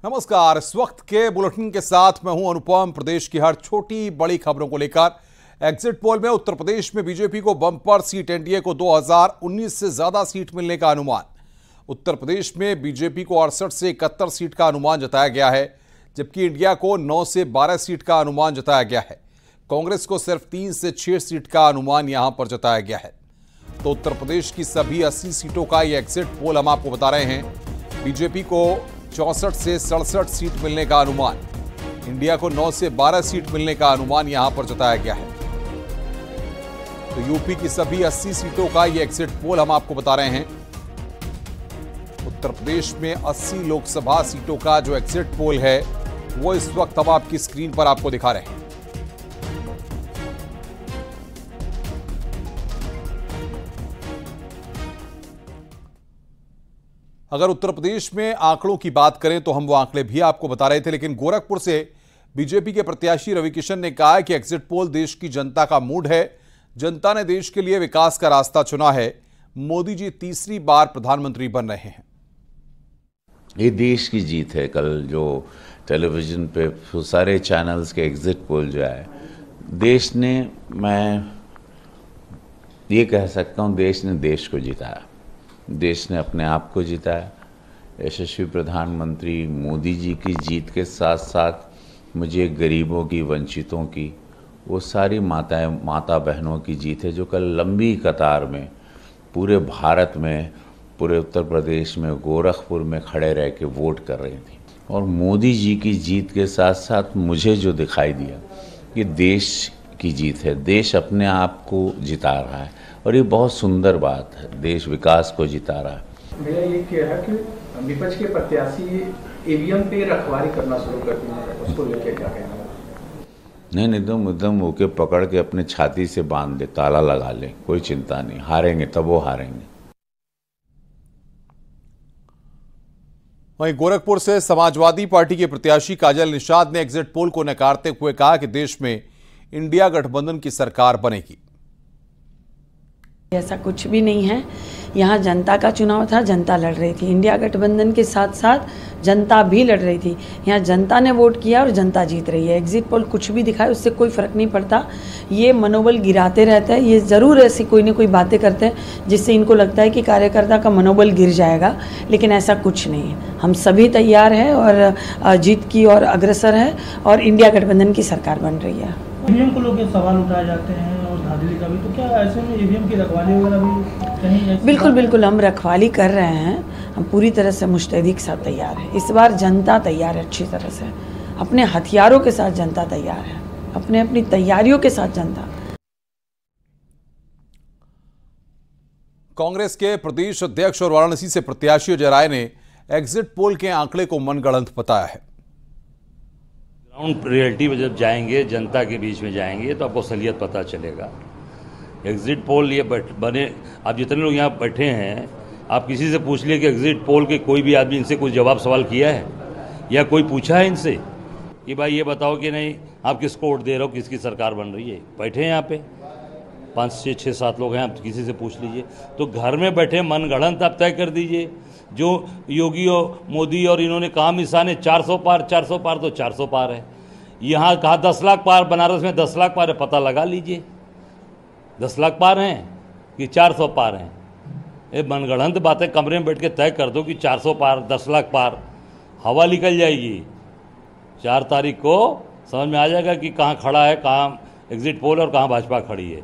नमस्कार। इस वक्त के बुलेटिन के साथ मैं हूं अनुपम। प्रदेश की हर छोटी बड़ी खबरों को लेकर एग्जिट पोल में उत्तर प्रदेश में बीजेपी को बम्पर सीट, एनडीए को 2019 से ज्यादा सीट मिलने का अनुमान। उत्तर प्रदेश में बीजेपी को 68 से 71 सीट का अनुमान जताया गया है, जबकि इंडिया को 9 से 12 सीट का अनुमान जताया गया है। कांग्रेस को सिर्फ 3 से 6 सीट का अनुमान यहां पर जताया गया है। तो उत्तर प्रदेश की सभी 80 सीटों का यह एग्जिट पोल हम आपको बता रहे हैं। बीजेपी को 64 से 67 सीट मिलने का अनुमान, इंडिया को 9 से 12 सीट मिलने का अनुमान यहां पर जताया गया है। तो यूपी की सभी 80 सीटों का यह एग्जिट पोल हम आपको बता रहे हैं। उत्तर प्रदेश में 80 लोकसभा सीटों का जो एग्जिट पोल है वो इस वक्त हम आपकी स्क्रीन पर आपको दिखा रहे हैं। अगर उत्तर प्रदेश में आंकड़ों की बात करें तो हम वो आंकड़े भी आपको बता रहे थे, लेकिन गोरखपुर से बीजेपी के प्रत्याशी रविकिशन ने कहा है कि एग्जिट पोल देश की जनता का मूड है। जनता ने देश के लिए विकास का रास्ता चुना है। मोदी जी तीसरी बार प्रधानमंत्री बन रहे हैं। ये देश की जीत है। कल जो टेलीविजन पे सारे चैनल्स के एग्जिट पोल जो है, देश ने, मैं ये कह सकता हूँ, देश ने देश को जिताया। देश ने अपने आप को जिताया। यशस्वी प्रधानमंत्री मोदी जी की जीत के साथ साथ मुझे गरीबों की, वंचितों की, वो सारी माता बहनों की जीत है जो कल लंबी कतार में पूरे भारत में, पूरे उत्तर प्रदेश में, गोरखपुर में खड़े रह के वोट कर रही थी। और मोदी जी की जीत के साथ साथ मुझे जो दिखाई दिया, ये देश की जीत है। देश अपने आप को जिता रहा है और ये बहुत सुंदर बात है। देश विकास को जिता रहा है। मेरा ये कह रहा कि विपक्ष के प्रत्याशी ईवीएम पे रखवाली करना शुरू कर दिया है, उसको लेकर क्या कहना है? नहीं, एकदम होके पकड़ के अपने छाती से बांध दे, ताला लगा ले, कोई चिंता नहीं। हारेंगे तब वो हारेंगे। वहीं गोरखपुर से समाजवादी पार्टी के प्रत्याशी काजल निषाद ने एग्जिट पोल को नकारते हुए कहा कि देश में इंडिया गठबंधन की सरकार बनेगी। ऐसा कुछ भी नहीं है। यहाँ जनता का चुनाव था, जनता लड़ रही थी। इंडिया गठबंधन के साथ साथ जनता भी लड़ रही थी। यहाँ जनता ने वोट किया और जनता जीत रही है। एग्जिट पोल कुछ भी दिखाए उससे कोई फर्क नहीं पड़ता। ये मनोबल गिराते रहते हैं। ये ज़रूर ऐसी कोई ना कोई बातें करते हैं जिससे इनको लगता है कि कार्यकर्ता का मनोबल गिर जाएगा, लेकिन ऐसा कुछ नहीं है। हम सभी तैयार हैं और जीत की और अग्रसर है और इंडिया गठबंधन की सरकार बन रही है। ईवीएम को लोग सवाल उठाए जाते हैं और धांधली का भी, तो क्या ऐसे में ईवीएम की रखवाली वगैरह भी कहीं? बिल्कुल हम रखवाली कर रहे हैं। हम पूरी तरह से मुस्तैदी के साथ तैयार है। इस बार जनता तैयार है अच्छी तरह से। अपने हथियारों के साथ जनता तैयार है, अपनी तैयारियों के साथ जनता। कांग्रेस के प्रदेश अध्यक्ष और वाराणसी से प्रत्याशी अजय राय ने एग्जिट पोल के आंकड़े को मनगढ़ंत बताया है। ग्राउंड रियलिटी में जब जाएंगे, जनता के बीच में जाएंगे, तो आपको असलियत पता चलेगा। एग्जिट पोल ये बने, आप जितने लोग यहाँ बैठे हैं, आप किसी से पूछ लिए कि एग्जिट पोल के कोई भी आदमी इनसे कुछ जवाब सवाल किया है या कोई पूछा है इनसे कि भाई ये बताओ कि नहीं आप किसको वोट दे रहे हो, किसकी सरकार बन रही है? बैठे हैं यहाँ पे 5, 6, 7 लोग हैं, आप किसी से पूछ लीजिए। तो घर में बैठे मनगढ़ंत आप तय कर दीजिए। जो योगी और मोदी और इन्होंने काम निशाने 400 पार तो 400 पार है। यहाँ कहा 10 लाख पार, बनारस में 10 लाख पार है, पता लगा लीजिए 10 लाख पार हैं कि 400 पार हैं। ये मनगढ़ंत बातें कमरे में बैठ के तय कर दो कि 400 पार, 10 लाख पार, हवा निकल जाएगी। 4 तारीख को समझ में आ जाएगा कि कहाँ खड़ा है, कहाँ एग्जिट पोल और कहाँ भाजपा खड़ी है।